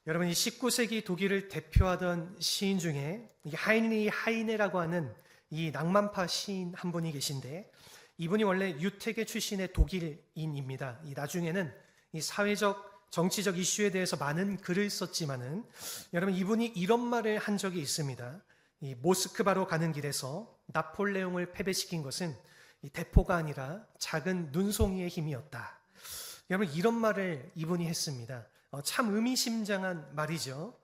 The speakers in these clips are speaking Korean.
여러분, 이 19세기 독일을 대표하던 시인 중에 이 하이니 하이네라고 하는 이 낭만파 시인 한 분이 계신데, 이분이 원래 유태계 출신의 독일인입니다. 이 나중에는 이 사회적 정치적 이슈에 대해서 많은 글을 썼지만은, 여러분, 이분이 이런 말을 한 적이 있습니다. 이 모스크바로 가는 길에서 나폴레옹을 패배시킨 것은 이 대포가 아니라 작은 눈송이의 힘이었다. 여러분, 이런 말을 이분이 했습니다. 참 의미심장한 말이죠.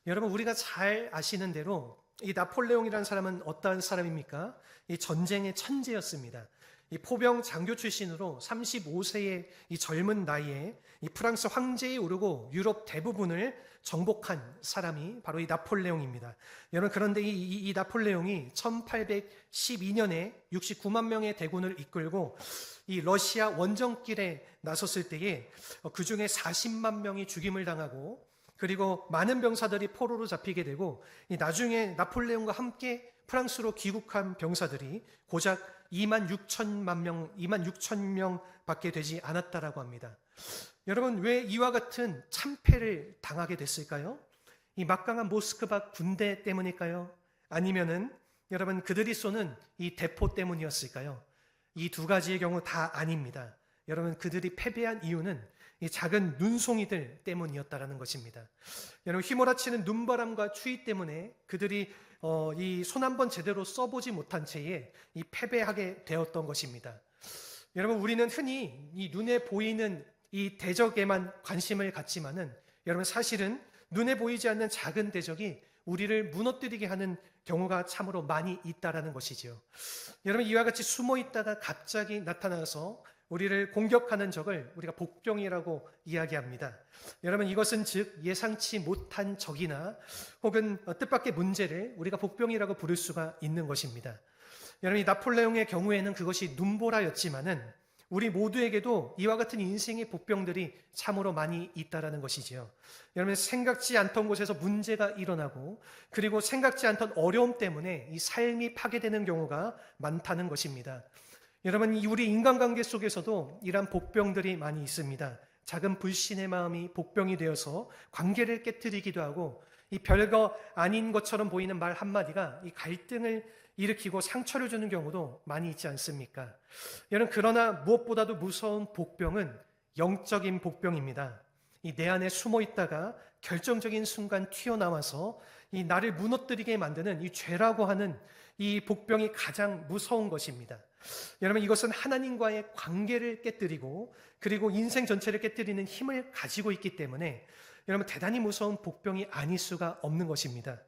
여러분, 우리가 잘 아시는 대로 이 나폴레옹이라는 사람은 어떠한 사람입니까? 이 전쟁의 천재였습니다. 이 포병 장교 출신으로 35세의 이 젊은 나이에 이 프랑스 황제에 오르고 유럽 대부분을 정복한 사람이 바로 이 나폴레옹입니다. 여러분, 그런데 이 나폴레옹이 1812년에 69만 명의 대군을 이끌고 이 러시아 원정길에 나섰을 때에 그 중에 40만 명이 죽임을 당하고, 그리고 많은 병사들이 포로로 잡히게 되고, 나중에 나폴레옹과 함께 프랑스로 귀국한 병사들이 고작 2만 6천 명밖에 되지 않았다라고 합니다. 여러분, 왜 이와 같은 참패를 당하게 됐을까요? 이 막강한 모스크바 군대 때문일까요? 아니면은 여러분, 그들이 쏘는 이 대포 때문이었을까요? 이 두 가지의 경우 다 아닙니다. 여러분, 그들이 패배한 이유는 이 작은 눈송이들 때문이었다라는 것입니다. 여러분, 휘몰아치는 눈바람과 추위 때문에 그들이 이 손 한 번 제대로 써보지 못한 채에 이 패배하게 되었던 것입니다. 여러분, 우리는 흔히 이 눈에 보이는 이 대적에만 관심을 갖지만은, 여러분, 사실은 눈에 보이지 않는 작은 대적이 우리를 무너뜨리게 하는 경우가 참으로 많이 있다라는 것이지요. 여러분, 이와 같이 숨어 있다가 갑자기 나타나서 우리를 공격하는 적을 우리가 복병이라고 이야기합니다. 여러분, 이것은 즉 예상치 못한 적이나 혹은 뜻밖의 문제를 우리가 복병이라고 부를 수가 있는 것입니다. 여러분, 이 나폴레옹의 경우에는 그것이 눈보라였지만은 우리 모두에게도 이와 같은 인생의 복병들이 참으로 많이 있다라는 것이지요. 여러분, 생각지 않던 곳에서 문제가 일어나고, 그리고 생각지 않던 어려움 때문에 이 삶이 파괴되는 경우가 많다는 것입니다. 여러분, 우리 인간관계 속에서도 이러한 복병들이 많이 있습니다. 작은 불신의 마음이 복병이 되어서 관계를 깨뜨리기도 하고, 이 별거 아닌 것처럼 보이는 말 한마디가 이 갈등을 일으키고 상처를 주는 경우도 많이 있지 않습니까? 여러분, 그러나 무엇보다도 무서운 복병은 영적인 복병입니다. 이 내 안에 숨어 있다가 결정적인 순간 튀어나와서 이 나를 무너뜨리게 만드는 이 죄라고 하는 이 복병이 가장 무서운 것입니다. 여러분, 이것은 하나님과의 관계를 깨뜨리고, 그리고 인생 전체를 깨뜨리는 힘을 가지고 있기 때문에 여러분, 대단히 무서운 복병이 아닐 수가 없는 것입니다.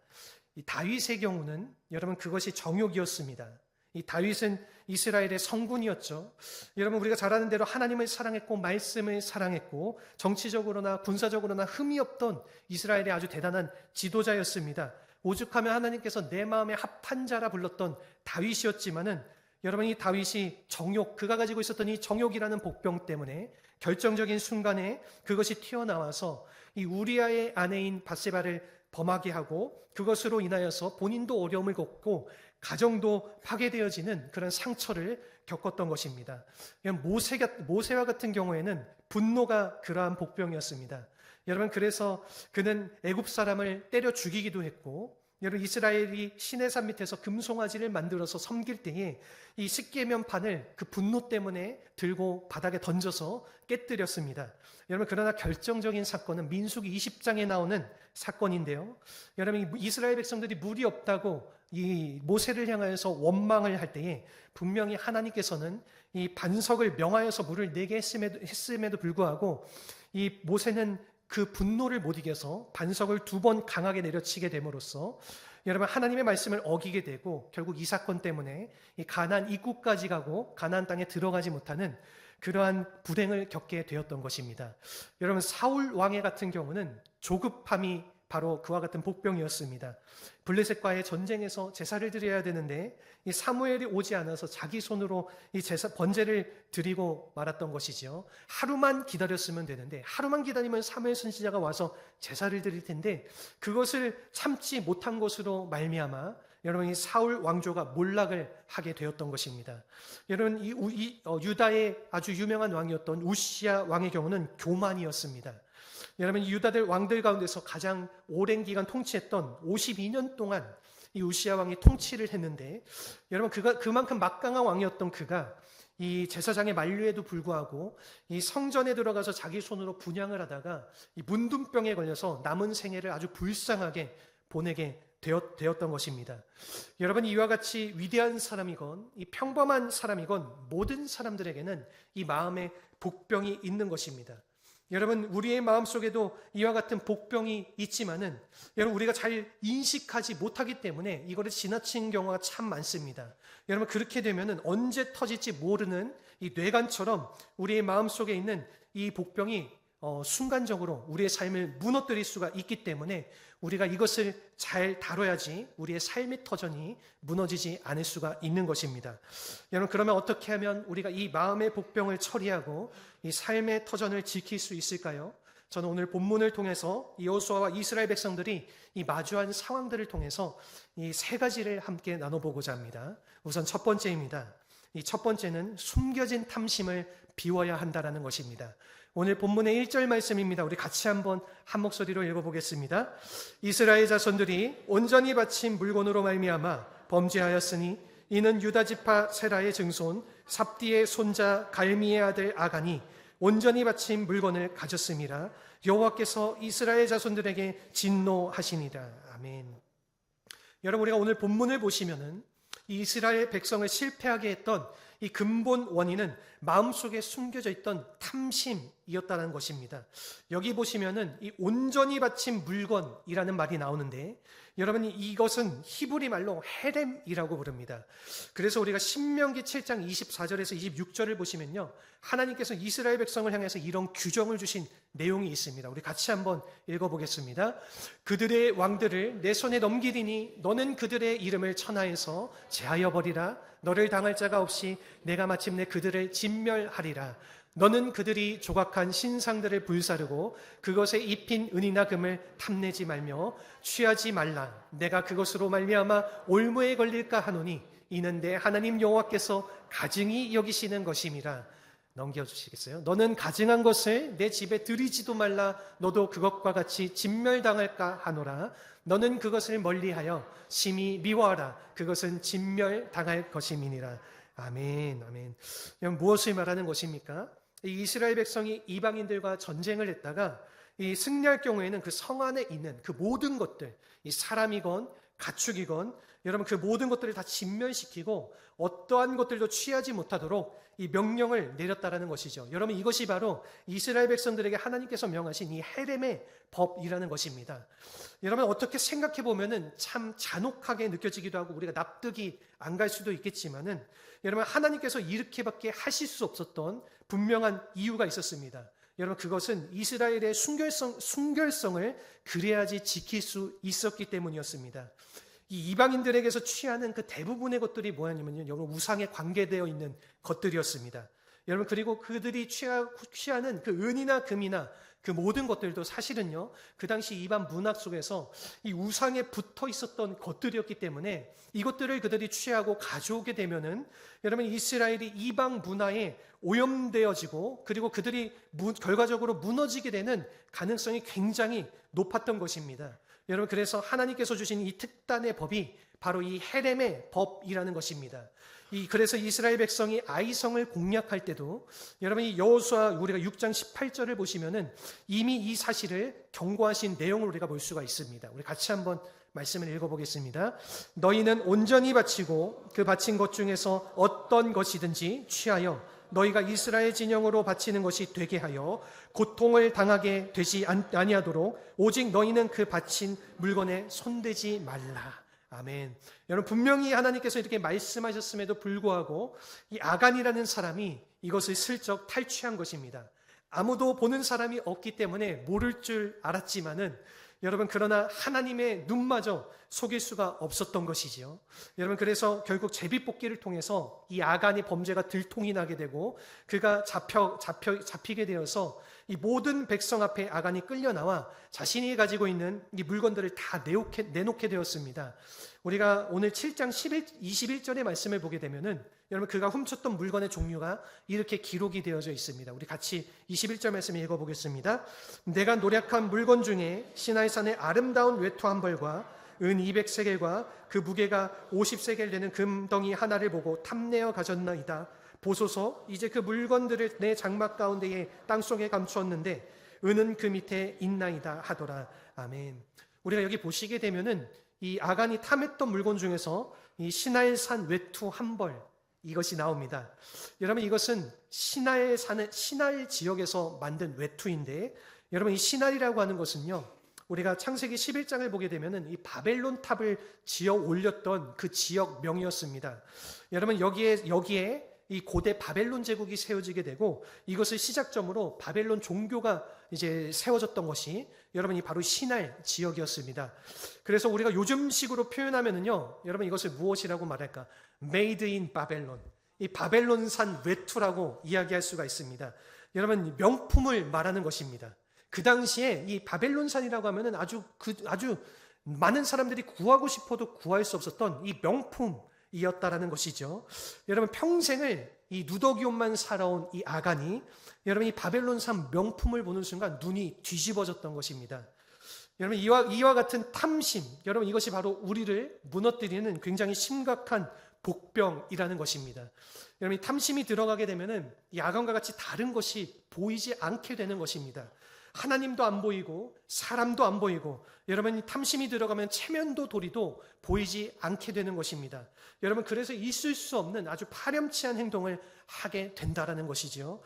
이 다윗의 경우는 여러분, 그것이 정욕이었습니다. 이 다윗은 이스라엘의 성군이었죠. 여러분, 우리가 잘 아는 대로 하나님을 사랑했고 말씀을 사랑했고 정치적으로나 군사적으로나 흠이 없던 이스라엘의 아주 대단한 지도자였습니다. 오죽하면 하나님께서 내 마음에 합한 자라 불렀던 다윗이었지만은, 여러분, 이 다윗이 정욕, 그가 가지고 있었던 이 정욕이라는 복병 때문에 결정적인 순간에 그것이 튀어나와서 이 우리아의 아내인 바세바를 범하게 하고, 그것으로 인하여서 본인도 어려움을 겪고 가정도 파괴되어지는 그런 상처를 겪었던 것입니다. 모세와 같은 경우에는 분노가 그러한 복병이었습니다. 여러분, 그래서 그는 애굽 사람을 때려 죽이기도 했고, 여러분, 이스라엘이 시내산 밑에서 금송아지를 만들어서 섬길 때에 이 십계명판을 그 분노 때문에 들고 바닥에 던져서 깨뜨렸습니다. 여러분, 그러나 결정적인 사건은 민수기 20장에 나오는 사건인데요. 여러분, 이스라엘 백성들이 물이 없다고 이 모세를 향하여서 원망을 할 때에 분명히 하나님께서는 이 반석을 명하여서 물을 내게 했음에도 불구하고 이 모세는 그 분노를 못 이겨서 반석을 2번 강하게 내려치게 됨으로써 여러분, 하나님의 말씀을 어기게 되고, 결국 이 사건 때문에 이 가나안 입구까지 가고 가나안 땅에 들어가지 못하는 그러한 불행을 겪게 되었던 것입니다. 여러분, 사울 왕의 같은 경우는 조급함이 바로 그와 같은 복병이었습니다. 블레셋과의 전쟁에서 제사를 드려야 되는데 이 사무엘이 오지 않아서 자기 손으로 이 제사 번제를 드리고 말았던 것이죠. 하루만 기다렸으면 되는데, 하루만 기다리면 사무엘 선지자가 와서 제사를 드릴 텐데 그것을 참지 못한 것으로 말미암아 여러분, 이 사울 왕조가 몰락을 하게 되었던 것입니다. 여러분, 유다의 아주 유명한 왕이었던 우시야 왕의 경우는 교만이었습니다. 여러분, 유다들 왕들 가운데서 가장 오랜 기간 통치했던 52년 동안 이 우시야 왕이 통치를 했는데, 여러분, 그만큼 막강한 왕이었던 그가 이 제사장의 만류에도 불구하고 이 성전에 들어가서 자기 손으로 분향을 하다가 이 문둥병에 걸려서 남은 생애를 아주 불쌍하게 보내게 되었던 것입니다. 여러분, 이와 같이 위대한 사람이건 이 평범한 사람이건 모든 사람들에게는 이 마음에 복병이 있는 것입니다. 여러분, 우리의 마음속에도 이와 같은 복병이 있지만은 여러분, 우리가 잘 인식하지 못하기 때문에 이거를 지나친 경우가 참 많습니다. 여러분, 그렇게 되면은 언제 터질지 모르는 이 뇌관처럼 우리의 마음속에 있는 이 복병이 순간적으로 우리의 삶을 무너뜨릴 수가 있기 때문에 우리가 이것을 잘 다뤄야지 우리의 삶의 터전이 무너지지 않을 수가 있는 것입니다. 여러분, 그러면 어떻게 하면 우리가 이 마음의 복병을 처리하고 이 삶의 터전을 지킬 수 있을까요? 저는 오늘 본문을 통해서 여호수아와 이스라엘 백성들이 이 마주한 상황들을 통해서 이 세 가지를 함께 나눠보고자 합니다. 우선 첫 번째입니다. 이 첫 번째는 숨겨진 탐심을 비워야 한다라는 것입니다. 오늘 본문의 1절 말씀입니다. 우리 같이 한번 한 목소리로 읽어보겠습니다. 이스라엘 자손들이 온전히 바친 물건으로 말미암아 범죄하였으니 이는 유다 지파 세라의 증손 삽디의 손자 갈미의 아들 아간이 온전히 바친 물건을 가졌음이라. 여호와께서 이스라엘 자손들에게 진노하시니라. 아멘. 여러분, 우리가 오늘 본문을 보시면은 이 이스라엘 백성을 실패하게 했던 이 근본 원인은 마음속에 숨겨져 있던 탐심이었다는 것입니다. 여기 보시면은 이 온전히 바친 물건이라는 말이 나오는데, 여러분, 이것은 히브리 말로 헤렘이라고 부릅니다. 그래서 우리가 신명기 7장 24절에서 26절을 보시면요, 하나님께서 이스라엘 백성을 향해서 이런 규정을 주신 내용이 있습니다. 우리 같이 한번 읽어보겠습니다. 그들의 왕들을 내 손에 넘기리니 너는 그들의 이름을 천하에서 제하여 버리라. 너를 당할 자가 없이 내가 마침내 그들을 진멸하리라. 너는 그들이 조각한 신상들을 불사르고 그것에 입힌 은이나 금을 탐내지 말며 취하지 말라. 내가 그것으로 말미암아 올무에 걸릴까 하노니 이는 내 하나님 여호와께서 가증히 여기시는 것임이라. 넘겨주시겠어요? 너는 가증한 것을 내 집에 들이지도 말라. 너도 그것과 같이 진멸당할까 하노라. 너는 그것을 멀리하여 심히 미워하라. 그것은 진멸당할 것임이니라. 아멘, 아멘. 무엇을 말하는 것입니까? 이 이스라엘 백성이 이방인들과 전쟁을 했다가 이 승리할 경우에는 그 성 안에 있는 그 모든 것들, 이 사람이건 가축이건 여러분 그 모든 것들을 다 진멸시키고 어떠한 것들도 취하지 못하도록 이 명령을 내렸다라는 것이죠. 여러분, 이것이 바로 이스라엘 백성들에게 하나님께서 명하신 이 헤렘의 법이라는 것입니다. 여러분, 어떻게 생각해 보면은 참 잔혹하게 느껴지기도 하고 우리가 납득이 안 갈 수도 있겠지만은 여러분, 하나님께서 이렇게밖에 하실 수 없었던 분명한 이유가 있었습니다. 여러분, 그것은 이스라엘의 순결성을 그래야지 지킬 수 있었기 때문이었습니다. 이 이방인들에게서 취하는 그 대부분의 것들이 뭐냐면요, 여러분, 우상에 관계되어 있는 것들이었습니다. 여러분, 그리고 그들이 취하는 그 은이나 금이나 그 모든 것들도 사실은요, 그 당시 이방 문학 속에서 이 우상에 붙어 있었던 것들이었기 때문에 이것들을 그들이 취하고 가져오게 되면은 여러분, 이스라엘이 이방 문화에 오염되어지고 그리고 그들이 결과적으로 무너지게 되는 가능성이 굉장히 높았던 것입니다. 여러분, 그래서 하나님께서 주신 이 특단의 법이 바로 이 헤렘의 법이라는 것입니다. 그래서 이스라엘 백성이 아이성을 공략할 때도 여러분, 이 여호수아 우리가 6장 18절을 보시면은 이미 이 사실을 경고하신 내용을 우리가 볼 수가 있습니다. 우리 같이 한번 말씀을 읽어보겠습니다. 너희는 온전히 바치고 그 바친 것 중에서 어떤 것이든지 취하여 너희가 이스라엘 진영으로 바치는 것이 되게 하여 고통을 당하게 되지 아니하도록 오직 너희는 그 바친 물건에 손대지 말라. 아멘. 여러분, 분명히 하나님께서 이렇게 말씀하셨음에도 불구하고 이 아간이라는 사람이 이것을 슬쩍 탈취한 것입니다. 아무도 보는 사람이 없기 때문에 모를 줄 알았지만은 여러분, 그러나 하나님의 눈마저 속일 수가 없었던 것이지요. 여러분, 그래서 결국 제비뽑기를 통해서 이 아간의 범죄가 들통이 나게 되고 그가 잡히게 되어서 이 모든 백성 앞에 아간이 끌려 나와 자신이 가지고 있는 이 물건들을 다 내놓게 되었습니다. 우리가 오늘 7장 21절의 말씀을 보게 되면은 여러분 그가 훔쳤던 물건의 종류가 이렇게 기록이 되어져 있습니다. 우리 같이 21절 말씀 읽어보겠습니다. 내가 노력한 물건 중에 시나이산의 아름다운 외투 한 벌과 은 200세겔과 그 무게가 50세겔 되는 금덩이 하나를 보고 탐내어 가졌나이다. 보소서, 이제 그 물건들을 내 장막 가운데에 땅속에 감추었는데 은은 그 밑에 있나이다 하더라. 아멘. 우리가 여기 보시게 되면은 이 아간이 탐했던 물건 중에서 이 시나일산 외투 한 벌, 이것이 나옵니다. 여러분, 이것은 시나일 지역에서 만든 외투인데, 여러분 이 시나이라고 하는 것은요, 우리가 창세기 11장을 보게 되면은 이 바벨론 탑을 지어 올렸던 그 지역명이었습니다. 여러분 여기에 이 고대 바벨론 제국이 세워지게 되고 이것을 시작점으로 바벨론 종교가 이제 세워졌던 것이 여러분 이 바로 시날 지역이었습니다. 그래서 우리가 요즘식으로 표현하면은요, 여러분 이것을 무엇이라고 말할까? Made in 바벨론. 이 바벨론산 외투라고 이야기할 수가 있습니다. 여러분 명품을 말하는 것입니다. 그 당시에 이 바벨론산이라고 하면은 아주 많은 사람들이 구하고 싶어도 구할 수 없었던 이 명품이었다라는 것이죠. 여러분 평생을 이 누더기 옷만 살아온 이 아간이 여러분 이 바벨론산 명품을 보는 순간 눈이 뒤집어졌던 것입니다. 여러분 이와 같은 탐심, 여러분 이것이 바로 우리를 무너뜨리는 굉장히 심각한 복병이라는 것입니다. 여러분 이 탐심이 들어가게 되면은 이 아간과 같이 다른 것이 보이지 않게 되는 것입니다. 하나님도 안 보이고 사람도 안 보이고, 여러분 탐심이 들어가면 체면도 도리도 보이지 않게 되는 것입니다. 여러분 그래서 있을 수 없는 아주 파렴치한 행동을 하게 된다라는 것이죠.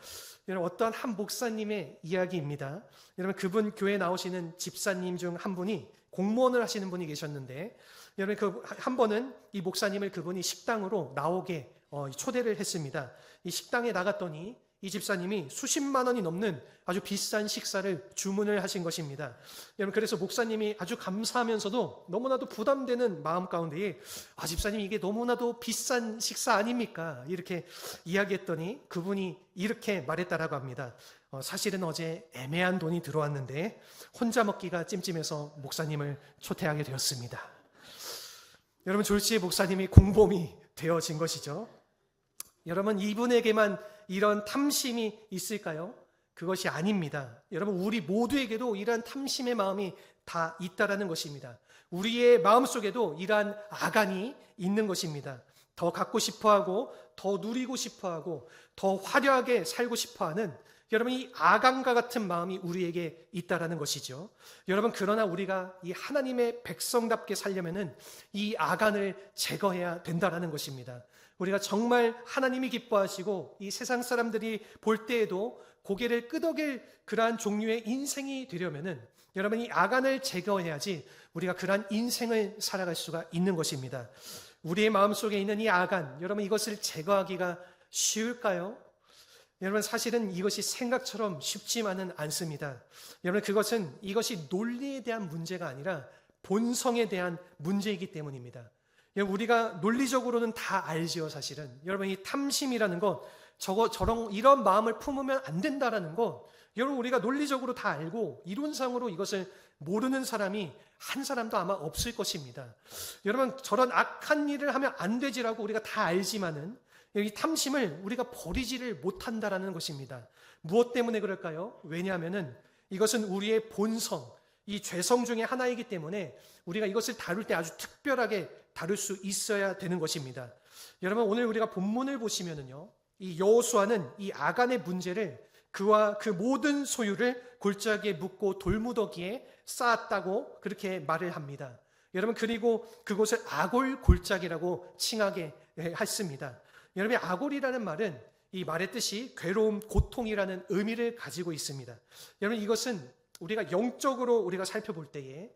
여러분 어떠한 한 목사님의 이야기입니다. 여러분 그분 교회에 나오시는 집사님 중 한 분이 공무원을 하시는 분이 계셨는데, 여러분 그 한 번은 이 목사님을 그분이 식당으로 나오게 초대를 했습니다. 이 식당에 나갔더니 이 집사님이 수십만 원이 넘는 아주 비싼 식사를 주문을 하신 것입니다. 여러분 그래서 목사님이 아주 감사하면서도 너무나도 부담되는 마음 가운데에 집사님 이게 너무나도 비싼 식사 아닙니까? 이렇게 이야기했더니 그분이 이렇게 말했다라고 합니다. 사실은 어제 애매한 돈이 들어왔는데 혼자 먹기가 찜찜해서 목사님을 초대하게 되었습니다. 여러분 졸지에 목사님이 공범이 되어진 것이죠. 여러분 이분에게만 이런 탐심이 있을까요? 그것이 아닙니다. 여러분 우리 모두에게도 이러한 탐심의 마음이 다 있다라는 것입니다. 우리의 마음속에도 이러한 아간이 있는 것입니다. 더 갖고 싶어하고 더 누리고 싶어하고 더 화려하게 살고 싶어하는, 여러분 이 아간과 같은 마음이 우리에게 있다라는 것이죠. 여러분 그러나 우리가 이 하나님의 백성답게 살려면은 이 아간을 제거해야 된다라는 것입니다. 우리가 정말 하나님이 기뻐하시고 이 세상 사람들이 볼 때에도 고개를 끄덕일 그러한 종류의 인생이 되려면은 여러분 이 아간을 제거해야지 우리가 그러한 인생을 살아갈 수가 있는 것입니다. 우리의 마음속에 있는 이 아간, 여러분 이것을 제거하기가 쉬울까요? 여러분 사실은 이것이 생각처럼 쉽지만은 않습니다. 여러분 이것이 논리에 대한 문제가 아니라 본성에 대한 문제이기 때문입니다. 우리가 논리적으로는 다 알지요, 사실은. 여러분 이 탐심이라는 것, 이런 마음을 품으면 안 된다라는 것, 여러분 우리가 논리적으로 다 알고 이론상으로 이것을 모르는 사람이 한 사람도 아마 없을 것입니다. 여러분 저런 악한 일을 하면 안 되지라고 우리가 다 알지만은 이 탐심을 우리가 버리지를 못한다라는 것입니다. 무엇 때문에 그럴까요? 왜냐하면은 이것은 우리의 본성, 이 죄성 중에 하나이기 때문에 우리가 이것을 다룰 때 아주 특별하게 다룰 수 있어야 되는 것입니다. 여러분 오늘 우리가 본문을 보시면은요, 이 여호수아는 이 아간의 문제를 그와 그 모든 소유를 골짜기에 묻고 돌무더기에 쌓았다고 그렇게 말을 합니다. 여러분 그리고 그곳을 아골 골짜기라고 칭하게 했습니다. 여러분 아골이라는 말은 이 말의 뜻이 괴로움, 고통이라는 의미를 가지고 있습니다. 여러분 이것은 우리가 영적으로 우리가 살펴볼 때에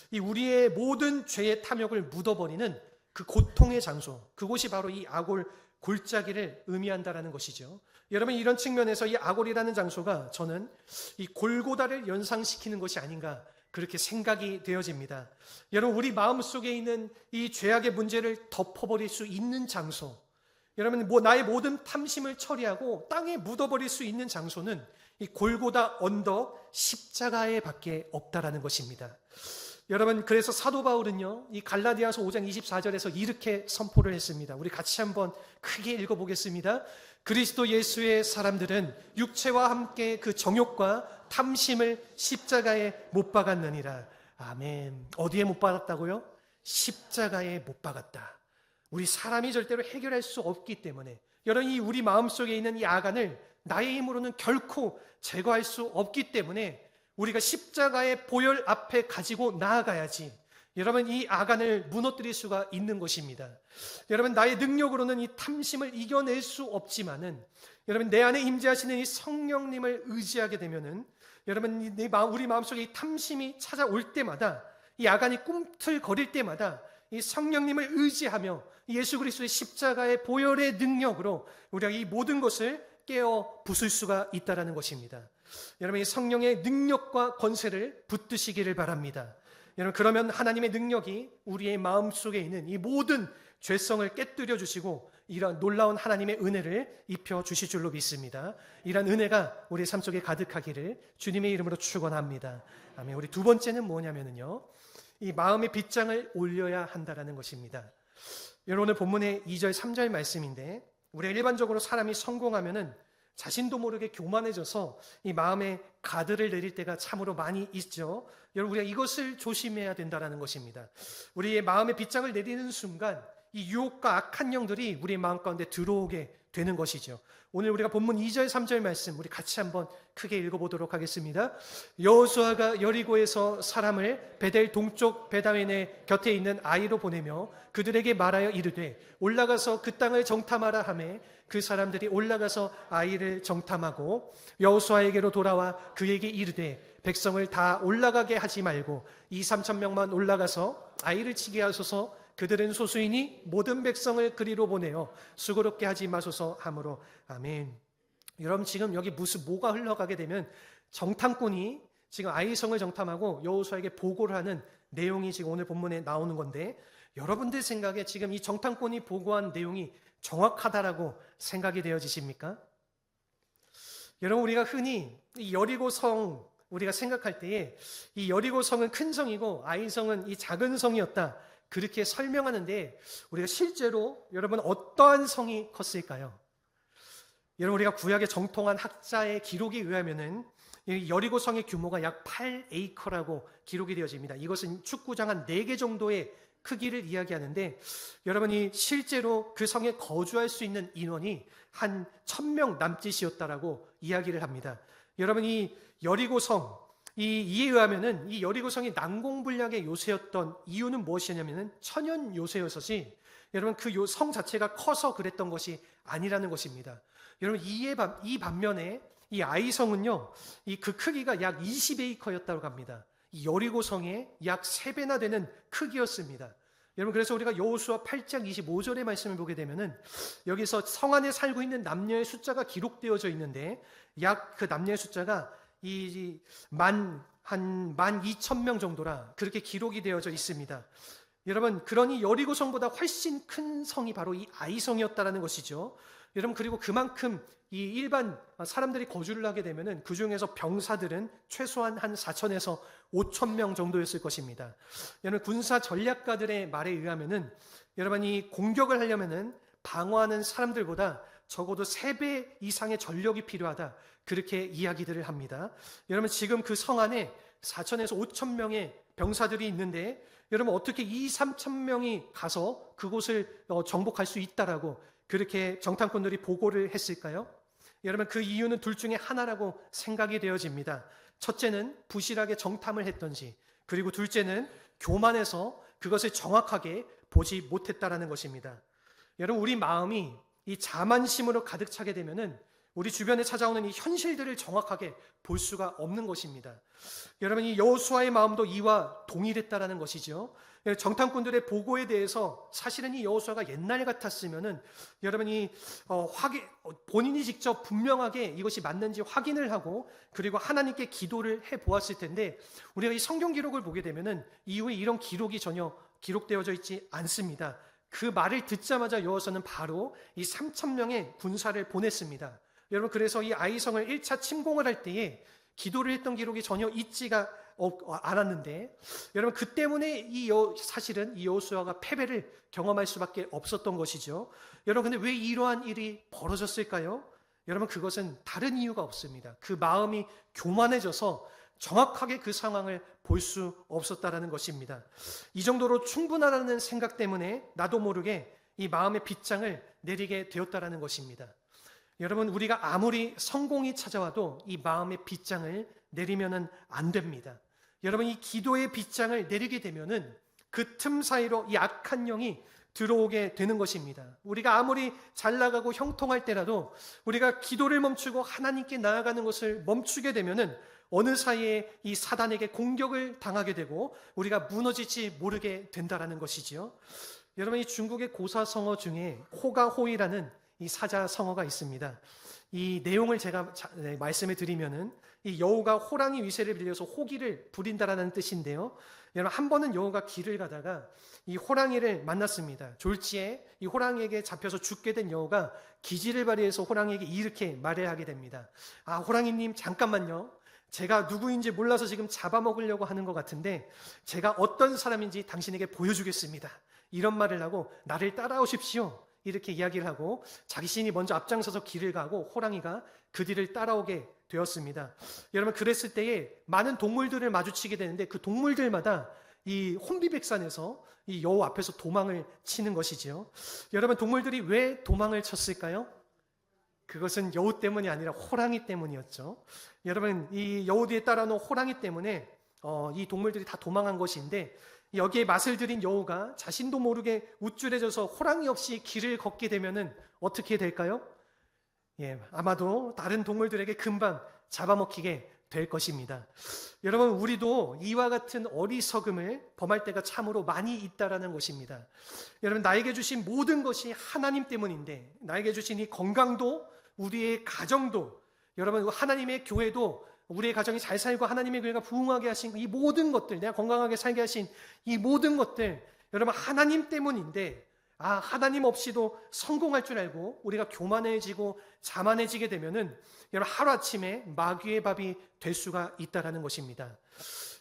이 우리의 모든 죄의 탐욕을 묻어버리는 그 고통의 장소, 그곳이 바로 이 아골 골짜기를 의미한다라는 것이죠. 여러분 이런 측면에서 이 아골이라는 장소가 저는 이 골고다를 연상시키는 것이 아닌가 그렇게 생각이 되어집니다. 여러분 우리 마음속에 있는 이 죄악의 문제를 덮어버릴 수 있는 장소, 여러분 나의 모든 탐심을 처리하고 땅에 묻어버릴 수 있는 장소는 이 골고다 언덕 십자가에 밖에 없다라는 것입니다. 여러분, 그래서 사도 바울은요, 이 갈라디아서 5장 24절에서 이렇게 선포를 했습니다. 우리 같이 한번 크게 읽어보겠습니다. 그리스도 예수의 사람들은 육체와 함께 그 정욕과 탐심을 십자가에 못 박았느니라. 아멘. 어디에 못 박았다고요? 십자가에 못 박았다. 우리 사람이 절대로 해결할 수 없기 때문에, 여러분, 이 우리 마음속에 있는 이 악안을 나의 힘으로는 결코 제거할 수 없기 때문에 우리가 십자가의 보혈 앞에 가지고 나아가야지, 여러분, 이 악안을 무너뜨릴 수가 있는 것입니다. 여러분, 나의 능력으로는 이 탐심을 이겨낼 수 없지만은, 여러분, 내 안에 임재하시는 이 성령님을 의지하게 되면은, 여러분, 우리 마음속에 이 탐심이 찾아올 때마다, 이 악안이 꿈틀거릴 때마다 이 성령님을 의지하며 예수 그리스도의 십자가의 보혈의 능력으로 우리가 이 모든 것을 깨어 부술 수가 있다는 것입니다. 여러분, 이 성령의 능력과 권세를 붙드시기를 바랍니다. 여러분, 그러면 하나님의 능력이 우리의 마음속에 있는 이 모든 죄성을 깨뜨려 주시고 이런 놀라운 하나님의 은혜를 입혀 주실 줄로 믿습니다. 이런 은혜가 우리 삶 속에 가득하기를 주님의 이름으로 축원합니다. 아멘. 우리 두 번째는 뭐냐면요, 이 마음의 빗장을 올려야 한다는 것입니다. 여러분, 오늘 본문의 2절 3절 말씀인데, 우리가 일반적으로 사람이 성공하면은 자신도 모르게 교만해져서 이 마음에 가드를 내릴 때가 참으로 많이 있죠. 여러분, 우리가 이것을 조심해야 된다는 것입니다. 우리의 마음의 빗장을 내리는 순간 이 유혹과 악한 영들이 우리의 마음 가운데 들어오게 되는 것이죠. 오늘 우리가 본문 2절 3절 말씀 우리 같이 한번 크게 읽어보도록 하겠습니다. 여호수아가 여리고에서 사람을 베델 동쪽 베다웬의 곁에 있는 아이로 보내며 그들에게 말하여 이르되 올라가서 그 땅을 정탐하라 하매 그 사람들이 올라가서 아이를 정탐하고 여호수아에게로 돌아와 그에게 이르되 백성을 다 올라가게 하지 말고 2-3천 명만 올라가서 아이를 치게 하소서. 그들은 소수이니 모든 백성을 그리로 보내어 수고롭게 하지 마소서 하므로. 아멘. 여러분, 지금 여기 뭐가 흘러가게 되면 정탐꾼이 지금 아이성을 정탐하고 여호수아에게 보고를 하는 내용이 지금 오늘 본문에 나오는 건데, 여러분들 생각에 지금 이 정탐꾼이 보고한 내용이 정확하다라고 생각이 되어지십니까? 여러분, 우리가 흔히 이 여리고성 우리가 생각할 때에 이 여리고성은 큰 성이고 아이성은 이 작은 성이었다, 그렇게 설명하는데, 우리가 실제로 여러분 어떠한 성이 컸을까요? 여러분, 우리가 구약의 정통한 학자의 기록에 의하면은 여리고성의 규모가 약 8에이커라고 기록이 되어집니다. 이것은 축구장 한 4개 정도의 크기를 이야기하는데, 여러분이 실제로 그 성에 거주할 수 있는 인원이 한 1000명 남짓이었다라고 이야기를 합니다. 여러분이 여리고성 이에 의하면은 이 여리고성이 난공불락의 요새였던 이유는 무엇이냐면은 천연 요새였었지, 여러분 그 성 자체가 커서 그랬던 것이 아니라는 것입니다. 여러분, 이 반면에 이 아이성은요, 그 크기가 약 20에이커였다고 합니다. 이 여리고성의 약 3배나 되는 크기였습니다. 여러분, 그래서 우리가 여호수아 8장 25절의 말씀을 보게 되면은 여기서 성 안에 살고 있는 남녀의 숫자가 기록되어져 있는데, 약 그 남녀의 숫자가 한 12,000명 정도라 그렇게 기록이 되어져 있습니다. 여러분, 그러니 여리고성보다 훨씬 큰 성이 바로 이 아이성이었다라는 것이죠. 여러분, 그리고 그만큼 이 일반 사람들이 거주를 하게 되면은 그 중에서 병사들은 최소한 한 4,000에서 5,000명 정도였을 것입니다. 여러분, 군사 전략가들의 말에 의하면은 여러분이 공격을 하려면은 방어하는 사람들보다 적어도 3배 이상의 전력이 필요하다, 그렇게 이야기들을 합니다. 여러분, 지금 그 성 안에 4,000에서 5,000명의 병사들이 있는데, 여러분 어떻게 2-3,000명이 가서 그곳을 정복할 수 있다라고 그렇게 정탐꾼들이 보고를 했을까요? 여러분, 그 이유는 둘 중에 하나라고 생각이 되어집니다. 첫째는 부실하게 정탐을 했던지, 그리고 둘째는 교만해서 그것을 정확하게 보지 못했다라는 것입니다. 여러분, 우리 마음이 이 자만심으로 가득 차게 되면은 우리 주변에 찾아오는 이 현실들을 정확하게 볼 수가 없는 것입니다. 여러분, 이 여호수아의 마음도 이와 동일했다라는 것이죠. 정탐꾼들의 보고에 대해서 사실은 이 여호수아가 옛날 같았으면은 여러분이 본인이 직접 분명하게 이것이 맞는지 확인을 하고 그리고 하나님께 기도를 해 보았을 텐데, 우리가 이 성경 기록을 보게 되면은 이후에 이런 기록이 전혀 기록되어져 있지 않습니다. 그 말을 듣자마자 여호수아는 바로 이 3,000명의 군사를 보냈습니다. 여러분, 그래서 이 아이성을 1차 침공을 할 때에 기도를 했던 기록이 전혀 있지가 않았는데, 여러분, 그 때문에 사실은 이 여호수아가 패배를 경험할 수밖에 없었던 것이죠. 여러분, 근데 왜 이러한 일이 벌어졌을까요? 여러분, 그것은 다른 이유가 없습니다. 그 마음이 교만해져서 정확하게 그 상황을 볼 수 없었다라는 것입니다. 이 정도로 충분하다는 생각 때문에 나도 모르게 이 마음의 빗장을 내리게 되었다라는 것입니다. 여러분, 우리가 아무리 성공이 찾아와도 이 마음의 빗장을 내리면은 안 됩니다. 여러분, 이 기도의 빗장을 내리게 되면은 그 틈 사이로 이 악한 영이 들어오게 되는 것입니다. 우리가 아무리 잘 나가고 형통할 때라도 우리가 기도를 멈추고 하나님께 나아가는 것을 멈추게 되면은 어느 사이에 이 사단에게 공격을 당하게 되고 우리가 무너질지 모르게 된다라는 것이지요. 여러분, 이 중국의 고사성어 중에 호가호이라는 이 사자성어가 있습니다. 이 내용을 제가 말씀해 드리면은 이 여호가 호랑이 위세를 빌려서 호기를 부린다라는 뜻인데요. 여러분, 한 번은 여호가 길을 가다가 이 호랑이를 만났습니다. 졸지에 이 호랑이에게 잡혀서 죽게 된 여호가 기지를 발휘해서 호랑이에게 이렇게 말을 하게 됩니다. 아, 호랑이님, 잠깐만요. 제가 누구인지 몰라서 지금 잡아먹으려고 하는 것 같은데 제가 어떤 사람인지 당신에게 보여주겠습니다. 이런 말을 하고 나를 따라오십시오. 이렇게 이야기를 하고 자신이 먼저 앞장서서 길을 가고 호랑이가 그 뒤를 따라오게 되었습니다. 여러분, 그랬을 때에 많은 동물들을 마주치게 되는데 그 동물들마다 이 혼비백산에서 이 여호 앞에서 도망을 치는 것이지요. 여러분, 동물들이 왜 도망을 쳤을까요? 그것은 여호 때문이 아니라 호랑이 때문이었죠. 여러분, 이 여호 뒤에 따라오는 호랑이 때문에 이 동물들이 다 도망한 것인데 여기에 맛을 들인 여호가 자신도 모르게 우쭐해져서 호랑이 없이 길을 걷게 되면은 어떻게 될까요? 아마도 다른 동물들에게 금방 잡아먹히게 될 것입니다. 여러분, 우리도 이와 같은 어리석음을 범할 때가 참으로 많이 있다라는 것입니다. 여러분, 나에게 주신 모든 것이 하나님 때문인데, 나에게 주신 이 건강도, 우리의 가정도, 여러분, 하나님의 교회도, 우리의 가정이 잘 살고 하나님의 교회가 부흥하게 하신 이 모든 것들, 내가 건강하게 살게 하신 이 모든 것들, 여러분, 하나님 때문인데, 하나님 없이도 성공할 줄 알고 우리가 교만해지고 자만해지게 되면은 여러분, 하루아침에 마귀의 밥이 될 수가 있다라는 것입니다.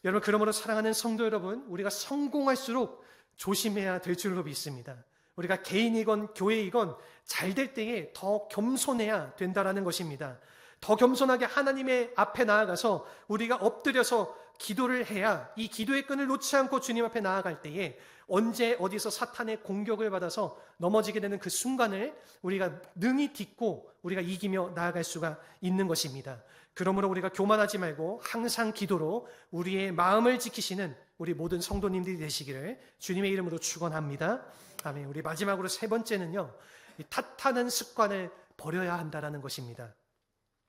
여러분, 그러므로 사랑하는 성도 여러분, 우리가 성공할수록 조심해야 될 줄로 믿습니다. 우리가 개인이건 교회이건 잘 될 때에 더 겸손해야 된다라는 것입니다. 더 겸손하게 하나님의 앞에 나아가서 우리가 엎드려서 기도를 해야 이 기도의 끈을 놓지 않고 주님 앞에 나아갈 때에 언제 어디서 사탄의 공격을 받아서 넘어지게 되는 그 순간을 우리가 능히 딛고 우리가 이기며 나아갈 수가 있는 것입니다. 그러므로 우리가 교만하지 말고 항상 기도로 우리의 마음을 지키시는 우리 모든 성도님들이 되시기를 주님의 이름으로 축원합니다. 아멘. 우리 마지막으로 세 번째는요, 이 탓하는 습관을 버려야 한다라는 것입니다.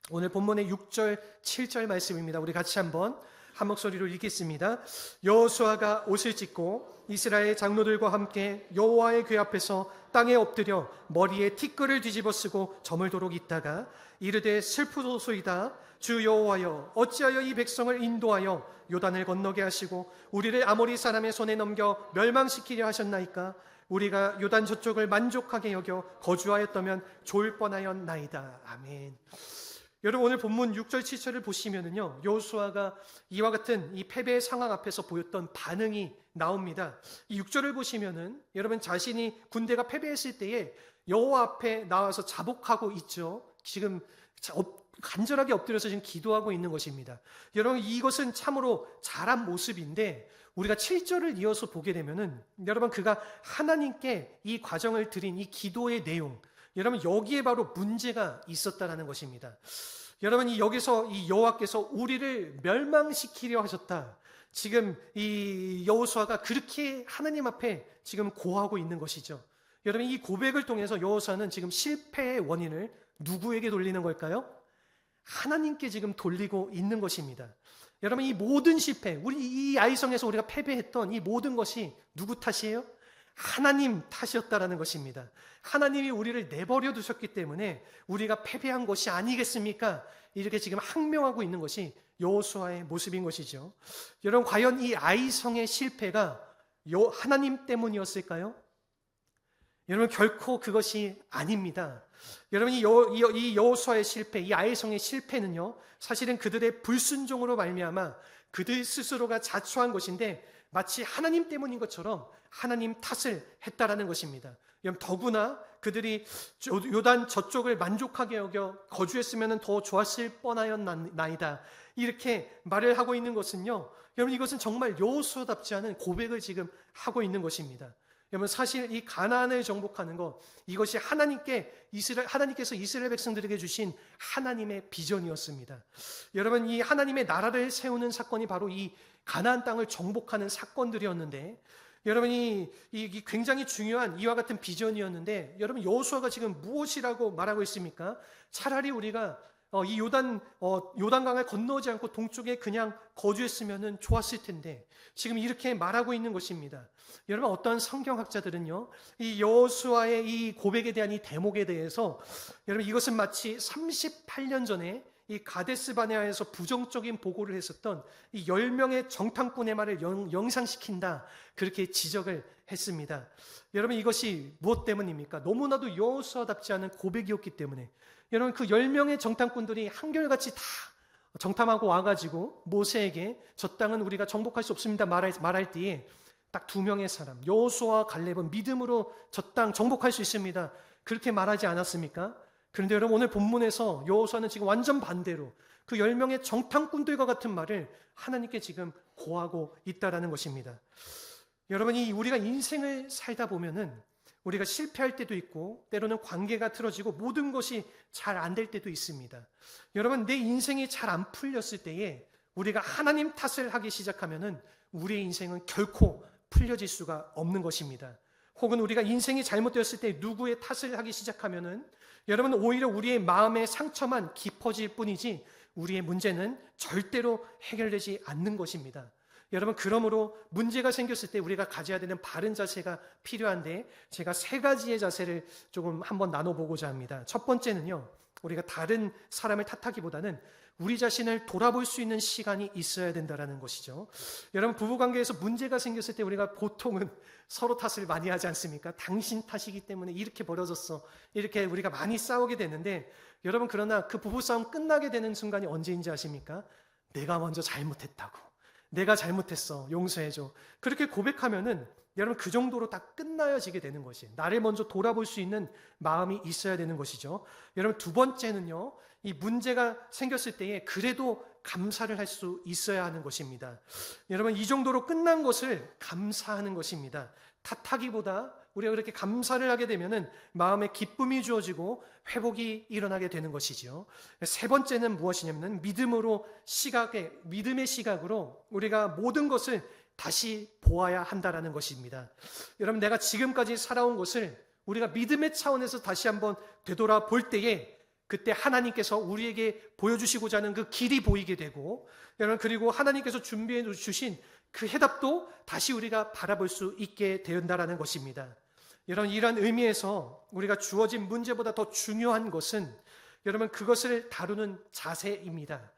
오늘 본문의 6절, 7절 말씀입니다. 우리 같이 한번 한 목소리로 읽겠습니다. 여호수아가 옷을 찢고 이스라엘 장로들과 함께 여호와의 궤 앞에서 땅에 엎드려 머리에 티끌을 뒤집어 쓰고 저물도록 있다가 이르되 슬프도소이다. 주 여호와여, 어찌하여 이 백성을 인도하여 요단을 건너게 하시고 우리를 아모리 사람의 손에 넘겨 멸망시키려 하셨나이까? 우리가 요단 저쪽을 만족하게 여겨 거주하였다면 좋을 뻔하였나이다. 아멘. 여러분, 오늘 본문 6절 7절을 보시면은요, 여호수아가 이와 같은 이 패배의 상황 앞에서 보였던 반응이 나옵니다. 이 6절을 보시면은 여러분, 자신이 군대가 패배했을 때에 여호와 앞에 나와서 자복하고 있죠. 지금 간절하게 엎드려서 지금 기도하고 있는 것입니다. 여러분, 이것은 참으로 잘한 모습인데 우리가 7절을 이어서 보게 되면은 여러분, 그가 하나님께 이 과정을 드린 이 기도의 내용, 여러분, 여기에 바로 문제가 있었다라는 것입니다. 여러분, 여기서 이 여호와께서 우리를 멸망시키려 하셨다. 지금 이 여호수아가 그렇게 하나님 앞에 지금 고하고 있는 것이죠. 여러분, 이 고백을 통해서 여호수아는 지금 실패의 원인을 누구에게 돌리는 걸까요? 하나님께 지금 돌리고 있는 것입니다. 여러분, 이 모든 실패, 우리 이 아이성에서 우리가 패배했던 이 모든 것이 누구 탓이에요? 하나님 탓이었다라는 것입니다. 하나님이 우리를 내버려 두셨기 때문에 우리가 패배한 것이 아니겠습니까? 이렇게 지금 항명하고 있는 것이 여호수아의 모습인 것이죠. 여러분, 과연 이 아이성의 실패가 하나님 때문이었을까요? 여러분 결코 그것이 아닙니다. 여러분 이 여호수아의 실패, 이 아이성의 실패는요, 사실은 그들의 불순종으로 말미암아 그들 스스로가 자초한 것인데 마치 하나님 때문인 것처럼 하나님 탓을 했다라는 것입니다. 여러분 더구나 그들이 요단 저쪽을 만족하게 여겨 거주했으면 더 좋았을 뻔하였나이다, 이렇게 말을 하고 있는 것은요, 여러분 이것은 정말 여호수아답지 않은 고백을 지금 하고 있는 것입니다. 여러분 사실 이 가나안을 정복하는 것, 이것이 하나님께서 이스라엘 백성들에게 주신 하나님의 비전이었습니다. 여러분 이 하나님의 나라를 세우는 사건이 바로 이 가나안 땅을 정복하는 사건들이었는데, 여러분이 이 굉장히 중요한 이와 같은 비전이었는데, 여러분 여호수아가 지금 무엇이라고 말하고 있습니까? 차라리 우리가 이 요단강을 건너지 않고 동쪽에 그냥 거주했으면 좋았을 텐데, 지금 이렇게 말하고 있는 것입니다. 여러분 어떠한 성경학자들은요, 이 여호수아의 이 고백에 대한 이 대목에 대해서, 여러분 이것은 마치 38년 전에 이 가데스 바네아에서 부정적인 보고를 했었던 이 10명의 정탐꾼의 말을 영상시킨다, 그렇게 지적을 했습니다. 여러분 이것이 무엇 때문입니까? 너무나도 여호수아답지 않은 고백이었기 때문에. 여러분 그 10명의 정탐꾼들이 한결같이 다 정탐하고 와가지고 모세에게 저 땅은 우리가 정복할 수 없습니다 말할 때에 딱 2명의 사람, 여호수아와 갈렙은 믿음으로 저 땅 정복할 수 있습니다, 그렇게 말하지 않았습니까? 그런데 여러분 오늘 본문에서 여호수아는 지금 완전 반대로 그 10명의 정탐꾼들과 같은 말을 하나님께 지금 고하고 있다라는 것입니다. 여러분이 우리가 인생을 살다 보면은 우리가 실패할 때도 있고 때로는 관계가 틀어지고 모든 것이 잘 안 될 때도 있습니다. 여러분 내 인생이 잘 안 풀렸을 때에 우리가 하나님 탓을 하기 시작하면은 우리의 인생은 결코 풀려질 수가 없는 것입니다. 혹은 우리가 인생이 잘못되었을 때 누구의 탓을 하기 시작하면은 여러분 오히려 우리의 마음의 상처만 깊어질 뿐이지 우리의 문제는 절대로 해결되지 않는 것입니다. 여러분 그러므로 문제가 생겼을 때 우리가 가져야 되는 바른 자세가 필요한데, 제가 3가지의 자세를 조금 한번 나눠보고자 합니다. 첫 번째는요, 우리가 다른 사람을 탓하기보다는 우리 자신을 돌아볼 수 있는 시간이 있어야 된다는 것이죠. 여러분 부부관계에서 문제가 생겼을 때 우리가 보통은 서로 탓을 많이 하지 않습니까? 당신 탓이기 때문에 이렇게 벌어졌어, 이렇게 우리가 많이 싸우게 되는데, 여러분 그러나 그 부부싸움 끝나게 되는 순간이 언제인지 아십니까? 내가 먼저 잘못했다고, 내가 잘못했어, 용서해줘, 그렇게 고백하면은 여러분 그 정도로 다 끝나여지게 되는 것이, 나를 먼저 돌아볼 수 있는 마음이 있어야 되는 것이죠. 여러분 두 번째는요, 이 문제가 생겼을 때에 그래도 감사를 할 수 있어야 하는 것입니다. 여러분 이 정도로 끝난 것을 감사하는 것입니다. 탓하기보다 우리가 그렇게 감사를 하게 되면은 마음에 기쁨이 주어지고 회복이 일어나게 되는 것이죠. 세 번째는 무엇이냐면 믿음의 시각으로 우리가 모든 것을 다시 보아야 한다라는 것입니다. 여러분 내가 지금까지 살아온 것을 우리가 믿음의 차원에서 다시 한번 되돌아볼 때에 그때 하나님께서 우리에게 보여주시고자 하는 그 길이 보이게 되고, 여러분 그리고 하나님께서 준비해 주신 그 해답도 다시 우리가 바라볼 수 있게 된다라는 것입니다. 여러분 이러한 의미에서 우리가 주어진 문제보다 더 중요한 것은 여러분 그것을 다루는 자세입니다.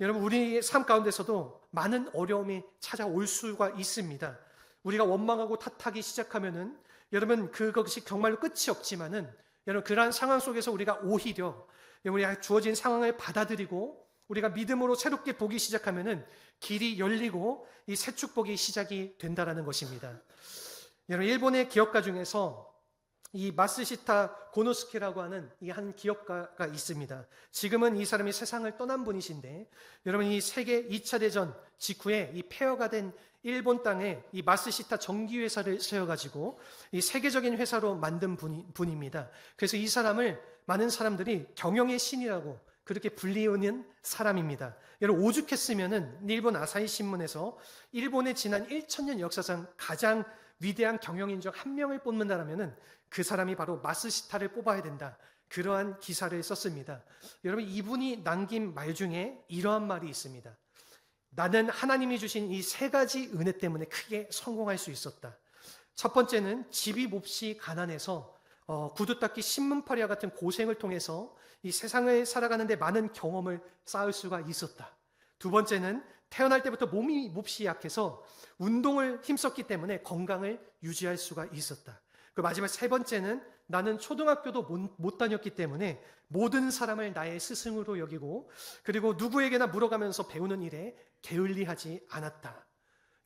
여러분 우리의 삶 가운데서도 많은 어려움이 찾아올 수가 있습니다. 우리가 원망하고 탓하기 시작하면은 여러분 그것이 정말로 끝이 없지만은 여러분 그러한 상황 속에서 우리가 오히려 우리가 주어진 상황을 받아들이고 우리가 믿음으로 새롭게 보기 시작하면은 길이 열리고 이 새 축복이 시작이 된다라는 것입니다. 여러분 일본의 기업가 중에서 이 마스시타 고노스케라고 하는 이 한 기업가가 있습니다. 지금은 이 사람이 세상을 떠난 분이신데, 여러분 이 세계 2차 대전 직후에 이 폐허가 된 일본 땅에 이 마스시타 전기회사를 세워가지고 이 세계적인 회사로 만든 분입니다. 그래서 이 사람을 많은 사람들이 경영의 신이라고 그렇게 불리우는 사람입니다. 여러분 오죽했으면은 일본 아사히 신문에서 일본의 지난 1000년 역사상 가장 위대한 경영인 중 한 명을 뽑는다라면은 그 사람이 바로 마스시타를 뽑아야 된다, 그러한 기사를 썼습니다. 여러분 이분이 남긴 말 중에 이러한 말이 있습니다. 나는 하나님이 주신 이 3가지 은혜 때문에 크게 성공할 수 있었다. 첫 번째는 집이 몹시 가난해서 구두 닦기 신문팔이와 같은 고생을 통해서 이 세상을 살아가는데 많은 경험을 쌓을 수가 있었다. 두 번째는 태어날 때부터 몸이 몹시 약해서 운동을 힘썼기 때문에 건강을 유지할 수가 있었다. 그 마지막 세 번째는 나는 초등학교도 못 다녔기 때문에 모든 사람을 나의 스승으로 여기고 그리고 누구에게나 물어가면서 배우는 일에 게을리하지 않았다.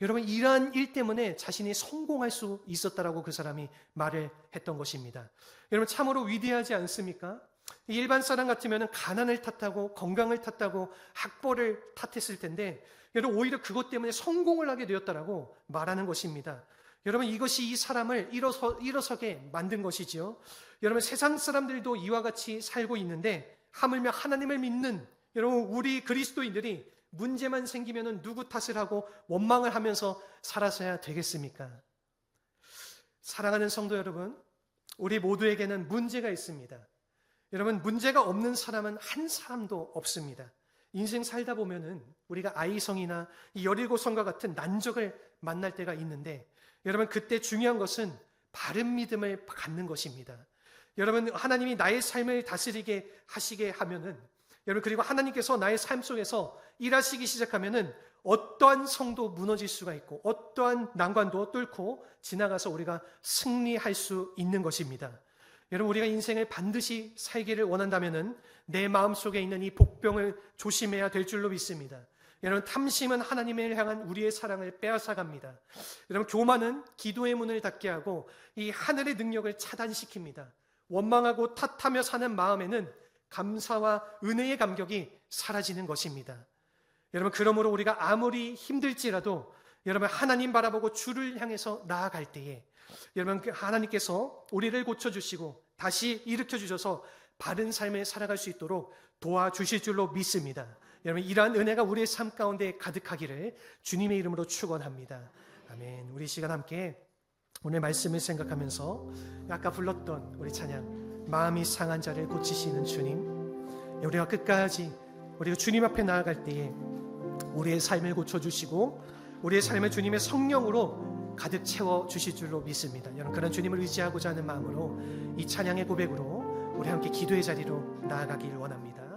여러분, 이러한 일 때문에 자신이 성공할 수 있었다라고 그 사람이 말을 했던 것입니다. 여러분, 참으로 위대하지 않습니까? 일반 사람 같으면 가난을 탓하고 건강을 탓하고 학벌을 탓했을 텐데 여러분, 오히려 그것 때문에 성공을 하게 되었다라고 말하는 것입니다. 여러분, 이것이 이 사람을 일어서게 만든 것이지요. 여러분, 세상 사람들도 이와 같이 살고 있는데 하물며 하나님을 믿는 여러분, 우리 그리스도인들이 문제만 생기면 누구 탓을 하고 원망을 하면서 살아서야 되겠습니까? 사랑하는 성도 여러분, 우리 모두에게는 문제가 있습니다. 여러분, 문제가 없는 사람은 한 사람도 없습니다. 인생 살다 보면은 우리가 아이성이나 이 17성과 같은 난적을 만날 때가 있는데 여러분, 그때 중요한 것은 바른 믿음을 갖는 것입니다. 여러분, 하나님이 나의 삶을 다스리게 하시게 하면은 여러분, 그리고 하나님께서 나의 삶 속에서 일하시기 시작하면은 어떠한 성도 무너질 수가 있고 어떠한 난관도 뚫고 지나가서 우리가 승리할 수 있는 것입니다. 여러분, 우리가 인생을 반드시 살기를 원한다면은 내 마음속에 있는 이 복병을 조심해야 될 줄로 믿습니다. 여러분, 탐심은 하나님을 향한 우리의 사랑을 빼앗아갑니다. 여러분, 교만은 기도의 문을 닫게 하고 이 하늘의 능력을 차단시킵니다. 원망하고 탓하며 사는 마음에는 감사와 은혜의 감격이 사라지는 것입니다. 여러분, 그러므로 우리가 아무리 힘들지라도 여러분, 하나님 바라보고 주를 향해서 나아갈 때에 여러분, 하나님께서 우리를 고쳐주시고 다시 일으켜주셔서 바른 삶을 살아갈 수 있도록 도와주실 줄로 믿습니다. 여러분, 이러한 은혜가 우리의 삶 가운데 가득하기를 주님의 이름으로 축원합니다. 아멘. 우리 시간 함께 오늘 말씀을 생각하면서 아까 불렀던 우리 찬양 마음이 상한 자를 고치시는 주님, 우리가 끝까지 우리가 주님 앞에 나아갈 때에 우리의 삶을 고쳐주시고 우리의 삶을 주님의 성령으로 가득 채워주실 줄로 믿습니다. 여러분, 그런 주님을 의지하고자 하는 마음으로 이 찬양의 고백으로 우리 함께 기도의 자리로 나아가길 원합니다.